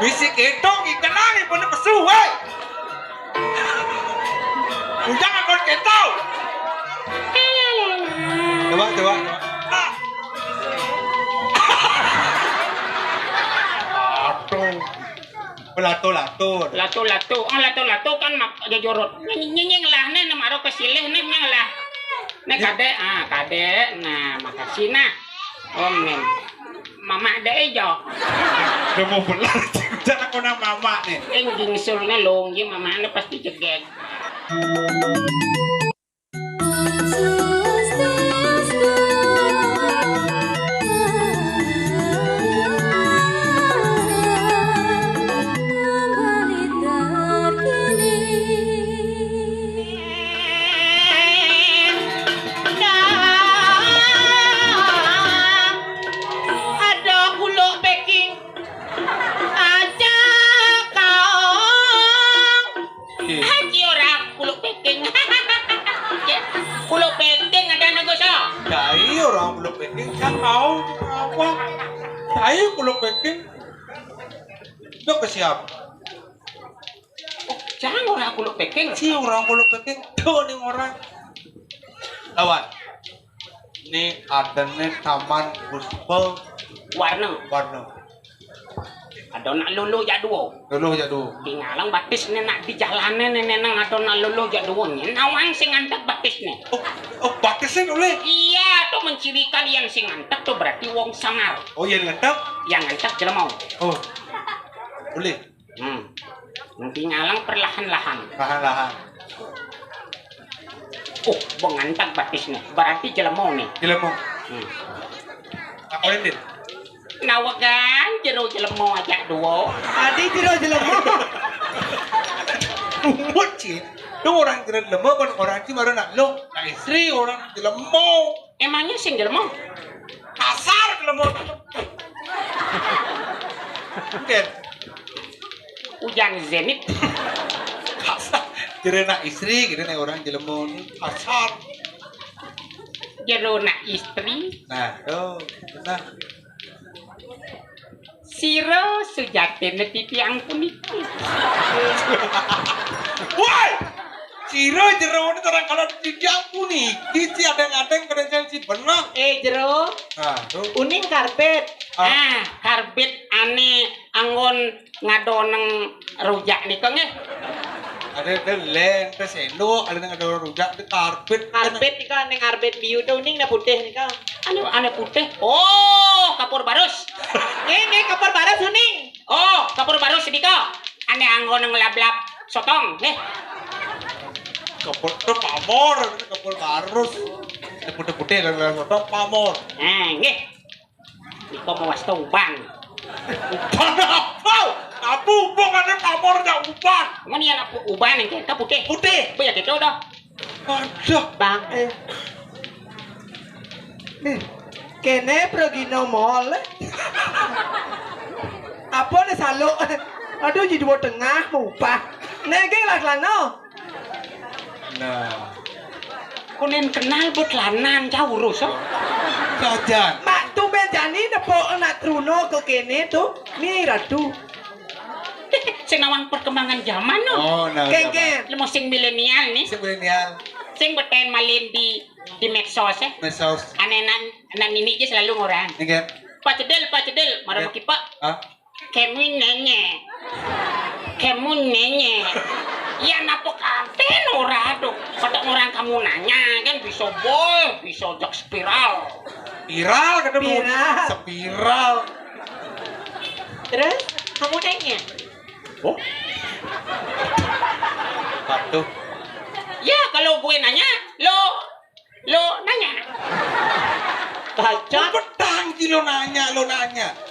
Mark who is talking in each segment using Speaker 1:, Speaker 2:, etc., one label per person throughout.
Speaker 1: Misi ketong ikan lagi pun pesu, weh. Jangan kau ketau. Coba. Lato.
Speaker 2: Lato kan mak jorot. Nyeng lah nih namaro kesilih nih nyeng lah. Nih kade, nah makasih nah. Om nih. Mama deh jo.
Speaker 1: Udah mau pulang, jangan kau nama mama nih.
Speaker 2: Engging sulnya longgi mama nih pasti jegek.
Speaker 1: Orang belum packing, kan tahu apa? Saya belum packing. Itu ke siapa?
Speaker 2: Jangan orang belum packing.
Speaker 1: Si orang belum packing. Tuh nih orang. Lawan. Ini ada nih taman Puspa warna.
Speaker 2: Ada nak lulu jadwo. Tinggalang batis nih nak di jalanan nih nang ada nak lulu jadwo nih. Nawang sing ngantek batis nih.
Speaker 1: Oh batisnya boleh?
Speaker 2: Iya, tuh mencirikan yang sing ngantek tuh berarti wong samar.
Speaker 1: Oh yang ngantek?
Speaker 2: Yang ngantek jelemau.
Speaker 1: Oh boleh.
Speaker 2: Nanti ngalang perlahan-lahan. Oh, bong ngantek batis nih. Berarti jelemau nih.
Speaker 1: Jelemau. Apa ini?
Speaker 2: Nawagan jero jelemau aja duo.
Speaker 3: Adi jero jelemau.
Speaker 1: Bocil. Itu orang kira lemah kan orang sih baru nak lo. Nah istri orang lemau.
Speaker 2: Emangnya sing jelemau?
Speaker 1: Kasar lemau. Mungkin.
Speaker 2: Hujan zenit.
Speaker 1: Kasar. Kira nak istri, kira nak orang jelemau kasar.
Speaker 2: Jero nak istri.
Speaker 1: Nah, nah.
Speaker 2: Siro sujatin titi angkun itu.
Speaker 1: Woi! Siro jero ini orang kalau tidak puni, kisi ada kerjaan si benar.
Speaker 3: Jero.
Speaker 1: Nah, tuh.
Speaker 3: Uning karpet.
Speaker 2: Karbit ane anggon ngadoneng rujak nih kong
Speaker 1: Ada leng, ada sendok, ada yang ada rujak, ada karpet.
Speaker 3: Karpet nih kan, neng karpet biu tuh uning na putih nih kan.
Speaker 2: Ane putih. Oh, kapur barus.
Speaker 3: Ini kapal barat uning.
Speaker 2: Oh, kapur barus sedika. Ane anggon ngelap-lap sotong, nih.
Speaker 1: Kapur tuh pamor, kapur barus. Ada putih-putih, ada sotong pamor.
Speaker 2: Nih. Iko mau was bang.
Speaker 1: Uban apa? Apa uban ada pamor ada uban?
Speaker 2: Mana yang aku uban yang kita putih?
Speaker 1: Putih.
Speaker 2: Banyak itu dah.
Speaker 1: Ada.
Speaker 3: Bang. Kene pergi no mall. Apa nih salo? Aduh jadi buat tengah lupa. Nege lano.
Speaker 1: Nah.
Speaker 2: Kunen kenal buat lanan jauh urus.
Speaker 1: Jajan.
Speaker 3: Mak tu bejani nepo nak truno ke kene tu. Ni ratu.
Speaker 2: Senawang perkembangan zaman no.
Speaker 1: Oh, nah.
Speaker 3: Kenge.
Speaker 2: Lemo sing milenial nih.
Speaker 1: Si milenial.
Speaker 2: Sing beten malin di medsos
Speaker 1: Mesos.
Speaker 2: Ane nan ini aja selalu ngorang.
Speaker 1: Ingat.
Speaker 2: Pak cedel, marah makipak.
Speaker 1: Ah.
Speaker 2: Kamu nenye. Ya napo katen orado. Pada orang kamu nanya kan bisa boy, bisa jak spiral.
Speaker 1: Spiral kata bu.
Speaker 3: Spiral.
Speaker 1: Spiral.
Speaker 3: Terus kamu nanya.
Speaker 1: Oh. Patuh.
Speaker 2: Ya kalau gue nanya, lo nanya.
Speaker 3: Bacot.
Speaker 1: Petang lo nanya.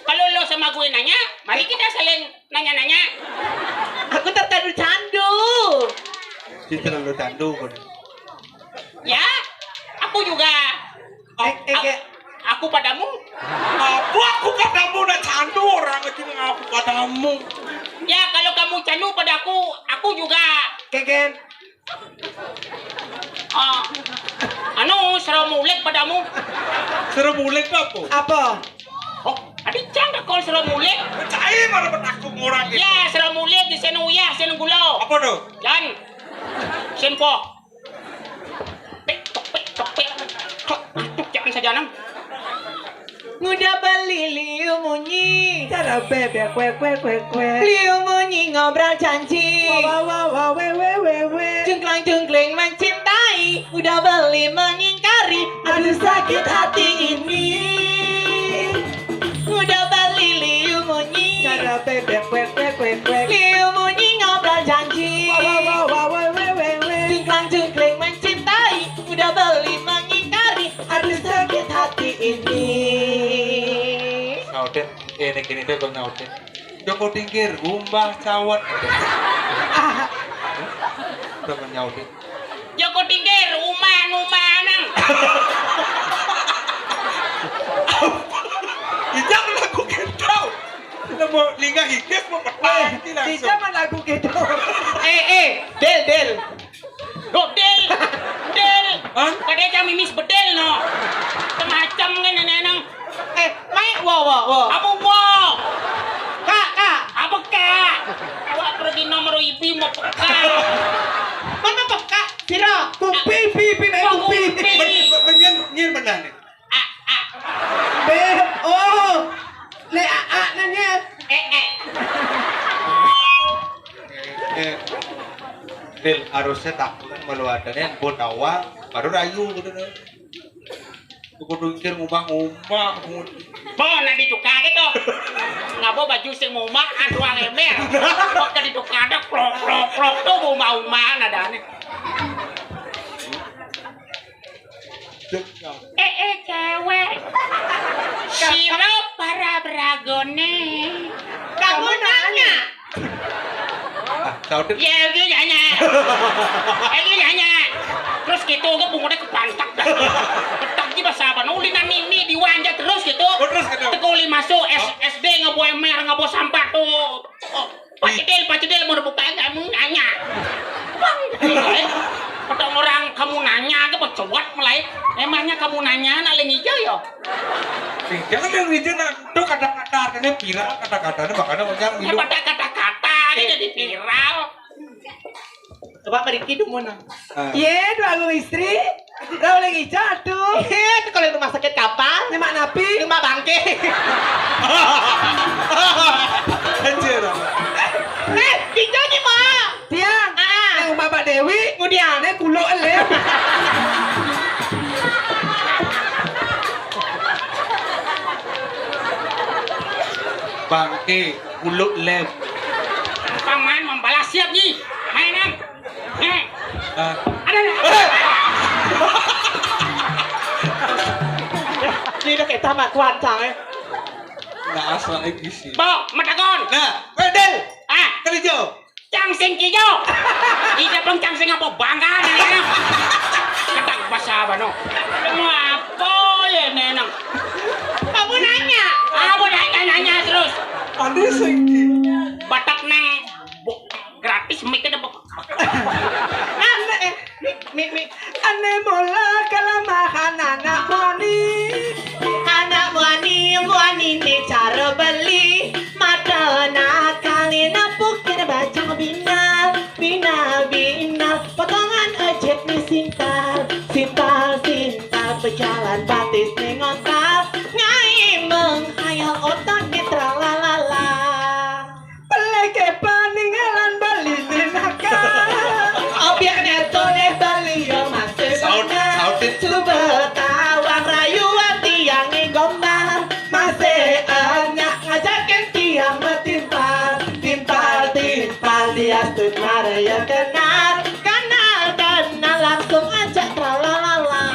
Speaker 2: Kalau lo sama gue nanya, mari kita saling nanya-nanya.
Speaker 3: Aku tertandu candu.
Speaker 1: Dia terlalu tandu kan.
Speaker 2: Ya, aku juga. Aku padamu.
Speaker 1: Aku padamu nak candu orang itu aku padamu.
Speaker 2: Ya, kalau kamu candu padaku, aku juga.
Speaker 3: Keken.
Speaker 2: Seru mulek padamu.
Speaker 1: Seru mulek apa?
Speaker 3: Apa?
Speaker 2: Oh, Adi cang kol sero mulik.
Speaker 1: Cai mana betakung orang itu.
Speaker 2: Ya, sero mulik di seno uyah, seno gulo.
Speaker 1: Apa tuh?
Speaker 2: Yan. Senpo. Pek topek. Kok atuk jangan saja nang.
Speaker 3: Nguda beli liu munyi. Cara bebek kue. Liu munyi ngobrol janji. Wah, we. Jengklang mencintai. Udah beli mengingkari. Aduh sakit hati ini. Udah beli liu munyi. Cara bebek kue. Liu munyi ngobrol janji. Wah, we. Jengklang mencintai. Udah beli mengingkari. Aduh sakit hati ini.
Speaker 1: Nauden, ini gini deh bang Nauden. Joko tingkir, gumbah cawat. Udah bang Nauden.
Speaker 2: Joko tingkir rumah nang.
Speaker 1: Ijak lagu gitu. Kita mau lingga hikis mau petang langsung.
Speaker 3: Tidak lagu gitu.
Speaker 2: Del. Del.
Speaker 1: Hah?
Speaker 2: Kadang kami mimis bedel no. Semacam kan nang.
Speaker 3: Mai, wow.
Speaker 2: Apa wow?
Speaker 3: Kak.
Speaker 2: Apa kak? Awak pergi nomor ibu mau peka.
Speaker 3: Mana peka? Pira? Kupi, naik kupi.
Speaker 1: Nyir benar nih.
Speaker 3: Beb, oh. Le nanya.
Speaker 1: Del harusnya takut meluatannya buat awal baru rayu gitu deh. Kudu tingkir ngubah.
Speaker 2: Bo na ditukar gitu. Ngabo baju sing muma adu lemer. Kok ka ditukar ada klok tuh mau nadane. Cewek. Siro para bragone.
Speaker 3: Kamu nanya.
Speaker 1: Tahu deh.
Speaker 2: Ya gitu nanya. Terus gitu ke pungutnya kepantak dah. Ketak di bahasa apa? Nulinan ini diwajah terus gitu.
Speaker 1: Terus gitu.
Speaker 2: Tekuli masuk SD ngabo emer ngabo sampah tuh. Pacedel mau buka kamu nanya. Ketemu orang kamu nanya ke pecewat mulai. Emangnya kamu nanya nak lengijo yo?
Speaker 1: Jangan yang hijau tuh kata-kata ini viral kata-katanya makanya orang
Speaker 2: Ya pada kata-kata jadi viral.
Speaker 3: Coba pergi dong mana? Iya, dua istri. Kau lagi jatuh. Iya, kalau rumah sakit kapan? Lima napi. Lima bangke.
Speaker 1: Anjir.
Speaker 3: Kita ni mah. Tiang. Yang Bapak Dewi. Kemudian kulo elem.
Speaker 1: Bangke kulut lem.
Speaker 2: Paman membalas siap nih. Mainan. Ada.
Speaker 3: Ini udah kayak tamat wancang
Speaker 1: Nah asal lagi sih.
Speaker 2: Bo, matagon.
Speaker 1: Nah, Wedel.
Speaker 2: Kan
Speaker 1: hijau.
Speaker 2: Cangsing kijo. Ida pang cangsing apa bangga nenang. Ketak bahasa apa no? Mau apa ya nenang? Kamu nanya. Apa nanya terus?
Speaker 1: Ada sengki.
Speaker 2: Batak nang gratis mic ada apa?
Speaker 3: Ane bola kelemahan anak buani ini cara beli mata nakali napukin baju binal potongan ojek ni sintal berjalan batis nengontal ngai menghayal otak di tralalala peleke peninggalan bali nakal obyek neto bali yang masih benar coba tawang rayuan tiang gombal masih enyak ngajakin tiang bertimpal dia senar ya kenal langsung ajak tralalala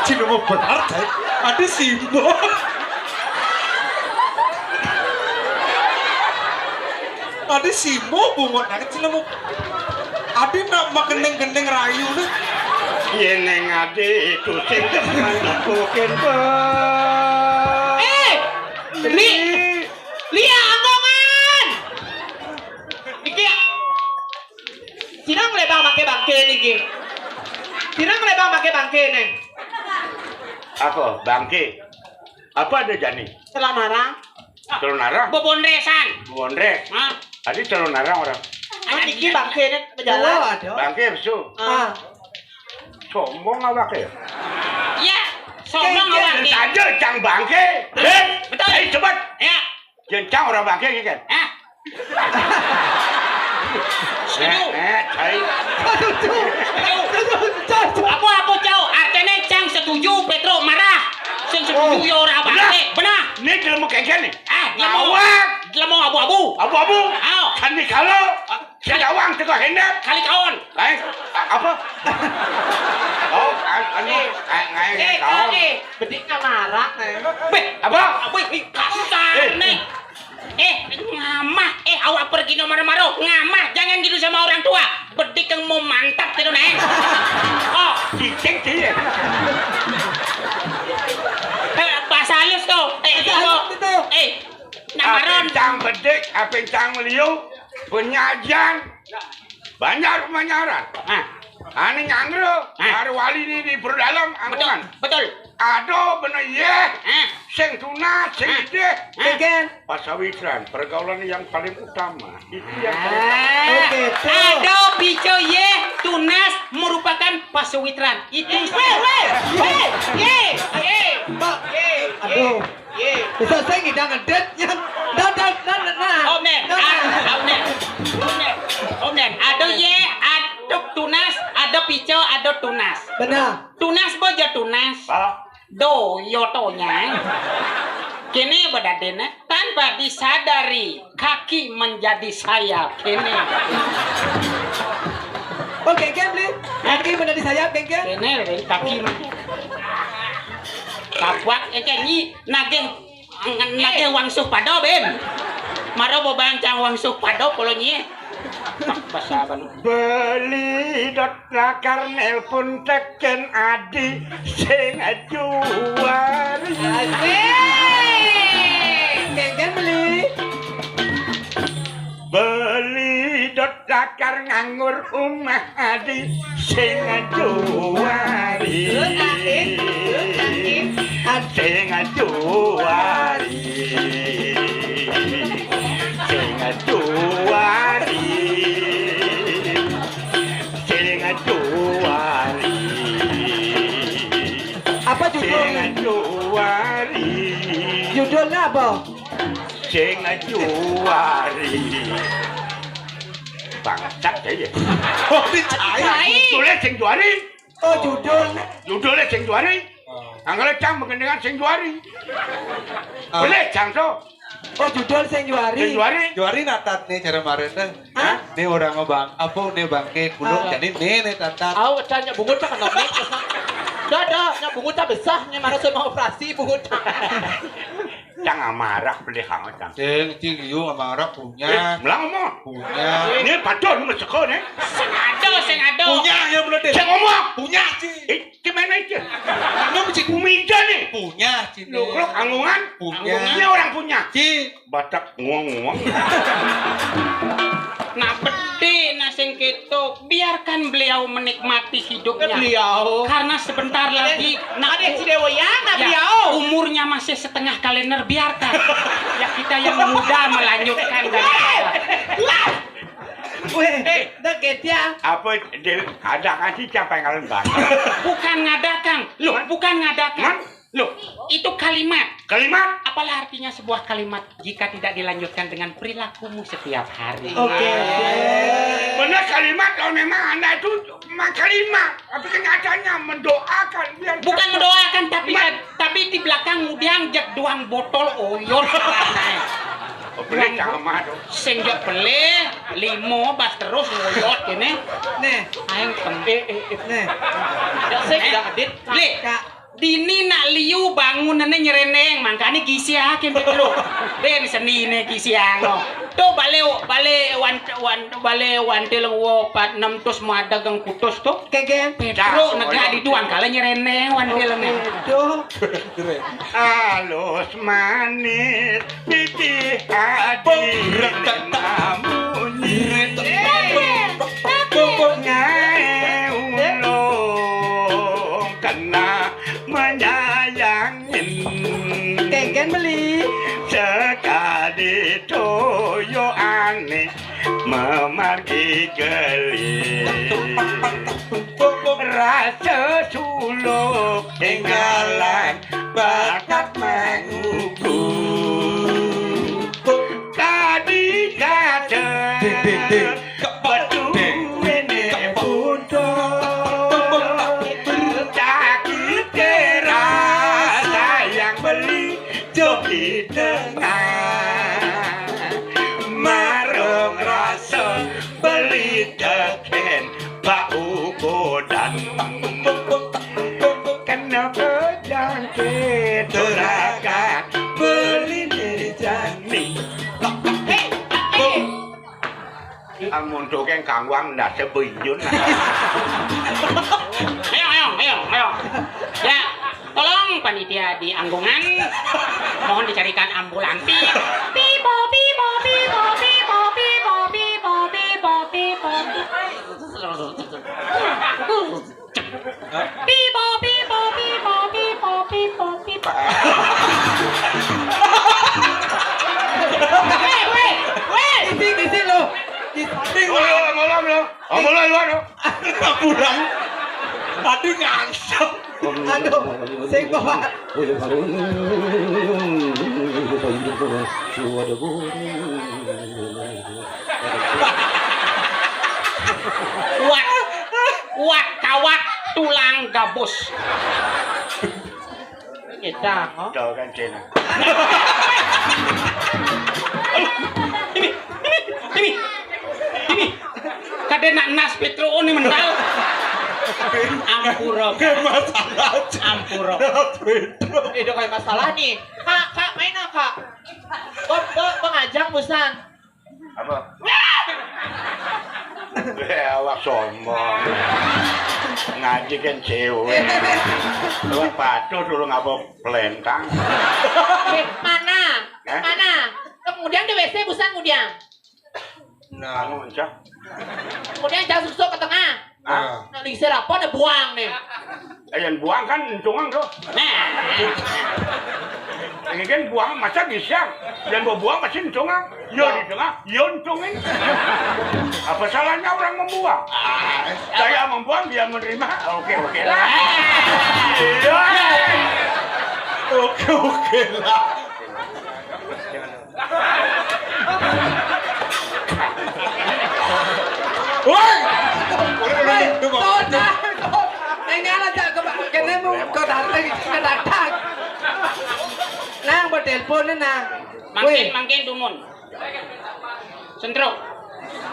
Speaker 1: Cina mau benar kan? Ada simbol. Ada simbol bunga. Nah, cina mau. Ada nak makan gendeng rayu nih.
Speaker 4: yen ning ati itu sing mangkoken po.
Speaker 3: Lia anggongan. Iki Sinang lebang make bangke niki. Sinang lebang make bangke nih.
Speaker 4: Apa bangke? Apa ada jani?
Speaker 3: Selanara.
Speaker 4: Telur narang?
Speaker 2: Bobonresan.
Speaker 4: Bondre.
Speaker 2: Hah?
Speaker 4: Adi telur narang orang.
Speaker 3: Niki bangke nih berjalan.
Speaker 4: Bangke besu. Sombong awak ya.
Speaker 2: Ya, sombong awak nih.
Speaker 4: Saja cang bangke.
Speaker 2: Betul.
Speaker 4: Ayo cepat.
Speaker 2: Ya.
Speaker 4: Jencang orang bangke gitu kan.
Speaker 2: Ah. Setuju.
Speaker 4: Cai.
Speaker 2: Apa jauh? Artinya cang setuju, Petro marah. Sing setuju ya ora bangke. Benar.
Speaker 4: Ini ilmu kengken nih.
Speaker 2: Dia mau abu-abu.
Speaker 4: Abu-abu.
Speaker 2: Ayo.
Speaker 4: Kan di kalau segawang teko hendak.
Speaker 2: Kali kawan.
Speaker 4: Apa? Oh, anu ngai kau.
Speaker 3: Bedik marah nih.
Speaker 4: Apa?
Speaker 2: Kasar nih. Ngamah. Awak pergi nomor maro. Ngamah. Jangan gitu sama orang tua. Bedik yang mau mantap gitu nih. Oh,
Speaker 4: Cicing dia.
Speaker 2: bahasa halus tuh. Namaron.
Speaker 4: Cang bedik, apa cang meliu, penyajian, banyak penyaran. Ani nyandro, ada wali ini di perdalam anggungan.
Speaker 2: Betul.
Speaker 4: Aduh bener ye, sing tuna, sing ide,
Speaker 3: Kengken.
Speaker 4: pasawitran, pergaulan yang paling utama. Itu yang
Speaker 2: Ado bico ye, tunas merupakan pasawitran. Itu.
Speaker 3: Aduh. Bisa saya ngidang ngedet yang
Speaker 2: Om Nen, ado ye, ado tunas, ado pico, ado tunas.
Speaker 3: Benar.
Speaker 2: Tunas bojo tunas. Do yotonya. Kini bedadena tanpa disadari kaki menjadi sayap. Kini.
Speaker 3: Oh Kengken beli. Kaki menjadi sayap Kengken.
Speaker 2: Kini kaki. Kapak ni nage wangsuh pado ben. Maro bobang cang wangsuh pado kalau nyi. Bahasa apa lu?
Speaker 4: beli dot lakar nelpon teken adi sing ajuar.
Speaker 3: Kengken beli.
Speaker 4: Beli dot lakar nganggur umah adi sing ajuari. Sing ajuari. Sing ajuari. Sing ajuari.
Speaker 3: Apa
Speaker 4: Sing
Speaker 3: judulnya?
Speaker 4: ajuari.
Speaker 3: Judulnya apa?
Speaker 4: Sing ajuari. Bangsat ya.
Speaker 1: Oh, dicai.
Speaker 4: Judulnya sing juari.
Speaker 3: Oh judulnya.
Speaker 4: Judulnya sing juari. Anggale cang mengendengan sing juari. Boleh cang so.
Speaker 3: Oh judul sing juari.
Speaker 4: Sing juari.
Speaker 1: Juari natat nih cara kemarin dah.
Speaker 3: Hah?
Speaker 1: Nih orang ngebang, apa nih bangke kulo jadi nih tatat.
Speaker 3: Aw, tanya bungut tak kena mik. Dah, nya bungut tak besar, nya marah sama operasi bungut.
Speaker 4: Cang amarah beli hang cang.
Speaker 1: Sing ciu sama orang punya,
Speaker 4: Melang ngomong.
Speaker 1: punya,
Speaker 4: Ini padon mas seko nih.
Speaker 2: Sing ado.
Speaker 1: punya ya belum deh.
Speaker 4: Cang ngomong.
Speaker 1: Punya ci,
Speaker 4: Gimana itu?
Speaker 1: kamu ci
Speaker 4: Kumida nih.
Speaker 1: punya ci.
Speaker 4: Lu anggungan.
Speaker 1: Punya.
Speaker 4: Ini orang punya.
Speaker 1: Ci,
Speaker 4: Batak nguang-nguang.
Speaker 2: Nah bede nah sing keto biarkan beliau menikmati hidupnya.
Speaker 3: Beliau.
Speaker 2: Karena sebentar lagi
Speaker 3: Ada si Dewayana
Speaker 2: ya,
Speaker 3: beliau.
Speaker 2: umurnya masih setengah kalender biarkan. Ya kita yang muda melanjutkan daripada.
Speaker 3: Weh, deket ya.
Speaker 4: Apa ada kasih siapa yang kalian bahas?
Speaker 2: Bukan ngadakan. Loh, bukan ngadakan. Loh, itu kalimat.
Speaker 4: Kalimat.
Speaker 2: Apalah artinya sebuah kalimat jika tidak dilanjutkan dengan perilakumu setiap hari.
Speaker 3: Oke.
Speaker 4: Benar kalimat kalau memang anda itu kalimat. Tapi kenyataannya mendoakan biar.
Speaker 2: Bukan mendoakan tapi di belakang kemudian jak doang botol oyor.
Speaker 4: Oh, boleh jangan madu.
Speaker 2: Sing jak beli limo bas terus ngoyot kene.
Speaker 3: Nih,
Speaker 2: Aing
Speaker 3: nih. Ya saya tidak edit.
Speaker 2: Li.
Speaker 3: Kak,
Speaker 2: Dini nak liu bangunannya nyereneng, makanya kisiakin betul. Ben seni ne kisiango. Tuh bale wantil wopat 6 tus madagang kutus tuh.
Speaker 3: Kegen.
Speaker 2: Pedro negara di duan kala nyereneng wantil ne.
Speaker 3: Tuh.
Speaker 4: Halus manis titi hati namun ngai ulung kena menyayangin
Speaker 3: Kegen beli.
Speaker 4: sekali toyo aneh memargi geli rasa suluk tinggalan bakat mengukur tadi kata batu ini butuh sakit terasa yang beli joki tengah marung rasa beli teken bau kodan kenapa jangkit terakat beli jani amun tukang kangwang ndak sebuyun
Speaker 2: Ayo. Ya, tolong panitia di Anggungan mohon dicarikan ambulansi. Pipo.
Speaker 3: Isi lo.
Speaker 4: Mulai luar.
Speaker 1: Pulang. Tadi ngangsep.
Speaker 3: Aduh, sing bawa.
Speaker 2: Kuat kawat tulang gabus. Kita,
Speaker 4: Jauh kan Cina.
Speaker 2: Ini. Kadena nas Petro ini mental. Ampuro. Ampuro.
Speaker 3: Itu kayak masalah nih. Kak, main apa? Pengajang busan.
Speaker 4: Apa? Awak sombong. Ngaji kan cewek. Awak patuh dulu ngapa pelentang.
Speaker 3: Mana?
Speaker 4: Eh?
Speaker 3: Mana? Kemudian di WC busan kemudian.
Speaker 1: Nah,
Speaker 4: Anu encah.
Speaker 3: Kemudian jangan susu ke tengah.
Speaker 4: Ah,
Speaker 3: Nah, lisir apa ada buang nih.
Speaker 4: yang buang kan encungan tuh.
Speaker 2: Nah,
Speaker 4: Ini kan buang masa bisa. Dan mau buang masih encungan. Yo di tengah, yo encungin. Apa salahnya orang membuang? Saya membuang, dia menerima. Oke lah. Iya.
Speaker 1: oke lah. Woi.
Speaker 3: Nengala jak kene mu ko datang ke datang. Nang bertelepon nang.
Speaker 2: makin dumun. Sentro.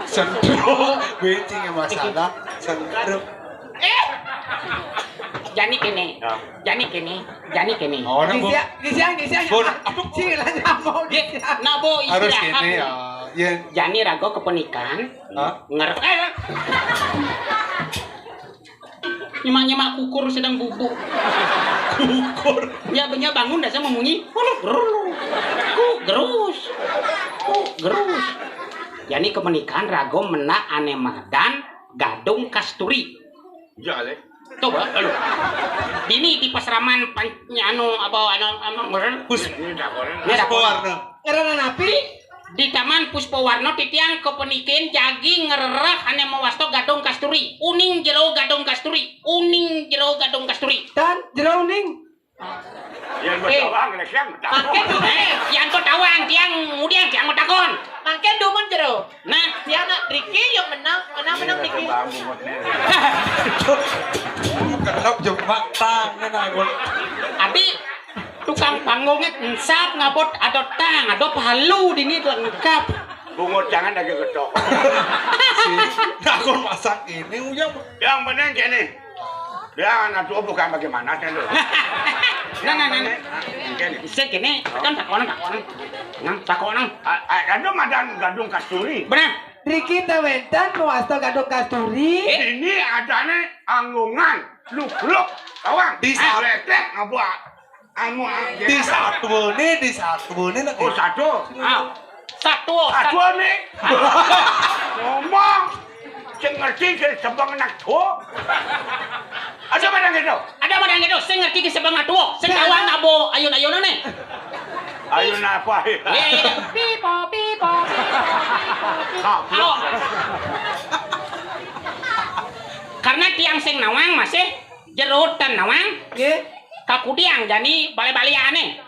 Speaker 1: Sentro. Bencing yang masalah. Sentro.
Speaker 2: Jani kene.
Speaker 1: Oh, nang
Speaker 3: Gisiang.
Speaker 1: Bun.
Speaker 3: Cilanya mau dia.
Speaker 2: Nabo
Speaker 1: harus
Speaker 2: istirahat.
Speaker 1: ini ya. Yen.
Speaker 2: Jani rago kepenikan.
Speaker 1: Hah?
Speaker 2: Nyemak kukur sedang bubuk.
Speaker 1: Kukur.
Speaker 2: Ya benya bangun dah saya memunyi. Gerus. Jani kepenikan rago menak ane madan gadung kasturi.
Speaker 4: Jale.
Speaker 2: Coba, aduh. Dini di pasraman anu
Speaker 1: Pus.
Speaker 4: Ini tak boleh.
Speaker 1: Warna.
Speaker 3: Karena napi
Speaker 2: di Taman Puspawarna titiang kepenikin jagi ngererah ane mawasto gadung kasturi. Uning jero gadung kasturi.
Speaker 3: dan jerauning.
Speaker 4: Yang bertawang, lesiang.
Speaker 3: Makin dumen.
Speaker 2: Yang kau tawang tiang kemudian tiang mau takon.
Speaker 3: Makin dumen jero.
Speaker 2: Nah,
Speaker 3: Si anak Ricky yang menang Ricky.
Speaker 1: Kenapa jumpa tangan aku?
Speaker 2: abi tukang panggungnya ensap ngabot ada tang, ada palu dini lengkap.
Speaker 4: Bungut jangan lagi ketok.
Speaker 1: Aku masak ini ujang.
Speaker 4: Yang benar gini. Ya, anak tua bukan bagaimana kan lo.
Speaker 2: Nah. Sing kene kan takonan.
Speaker 4: Ada madan gadung kasturi.
Speaker 2: Benar.
Speaker 3: Riki tawentan muasta gadok kasturi.
Speaker 4: Ini adanya anggungan, luk-luk, awang.
Speaker 1: Di saat-
Speaker 4: letek ngabuat. Anu
Speaker 1: Di satu nih nak.
Speaker 4: Oh satu.
Speaker 2: Satu.
Speaker 4: Satu nih. Ngomong. Cek ngerti ke sebang anak tua. Ada mana gitu?
Speaker 2: Ada mana gitu? Sing ngerti ki sebang atuo. Sing kawan abo ayun-ayunan nih.
Speaker 4: Ayo napa?
Speaker 2: Iya. Pipo. Halo. Karena tiang sing nawang masih jerutan nawang.
Speaker 3: Nggih.
Speaker 2: Kakudiang jadi balik-baliane.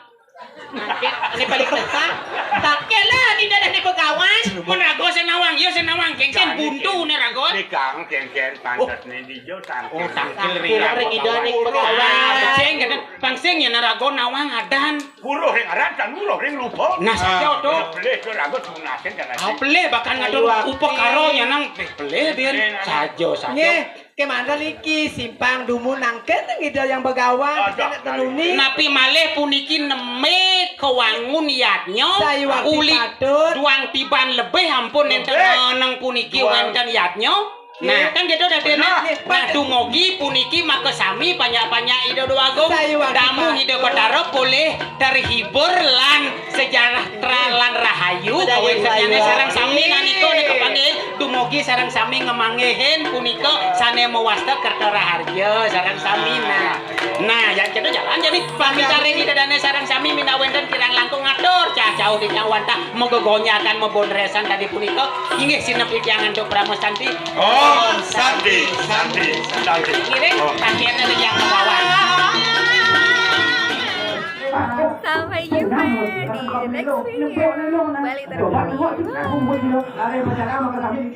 Speaker 3: Ini balik kita. Tak kela di dalam ni pegawai.
Speaker 2: Mun rago sing nawang, ieu sing nawang kengken buntu ne rago.
Speaker 4: Di kang kengken pantat nih di jauh tangkil.
Speaker 2: Oh, tangkil
Speaker 3: Ring ida ring pegawai.
Speaker 2: Beceng kan pangsing ya rago nawang adan.
Speaker 4: Buruh ring aran kan buruh ring lupa.
Speaker 2: Nah saja tuh.
Speaker 4: Boleh tu ragu munasin kan
Speaker 2: Ah peleh bahkan ngatur upo karo nya nang peleh biar saja.
Speaker 3: Nggih. Kemana liki simpang dumu nangket ngidal yang begawan
Speaker 4: Ada.
Speaker 3: kena tenuni.
Speaker 2: Napi malih puniki neme kewangun yatnyo
Speaker 3: Saya waktu
Speaker 2: uli
Speaker 3: patut.
Speaker 2: duang tiban lebih ampun enten nang puniki
Speaker 4: Duang.
Speaker 2: wenten yatnyo. Nah, kan gitu dadi
Speaker 4: Benar.
Speaker 2: nah dumugi puniki maka sami banyak-banyak ide doagung
Speaker 3: Saya waktu
Speaker 2: damu
Speaker 3: patut.
Speaker 2: ide Bathara boleh terhibur lan sejahtera lan rahayu
Speaker 3: Ada
Speaker 2: kawen
Speaker 3: yang
Speaker 2: sarjana
Speaker 3: saya.
Speaker 2: sareng sami nganiko nek kepanggih dumugi sareng sami ngemangehen punika sane mewasta kerta raharja sareng sami nah yang cedo jalan jadi pamitaring ide dane sareng sami mina wenten kirang langkung ngatur jauh di nyawanta mogogonyakan mebonresan tadi punika inggih sinepi jangan dok pramustanti
Speaker 1: Oh, Santi.
Speaker 2: kiring akhirnya yang membawa
Speaker 5: Sampai jumpa di next video. Balik terkini.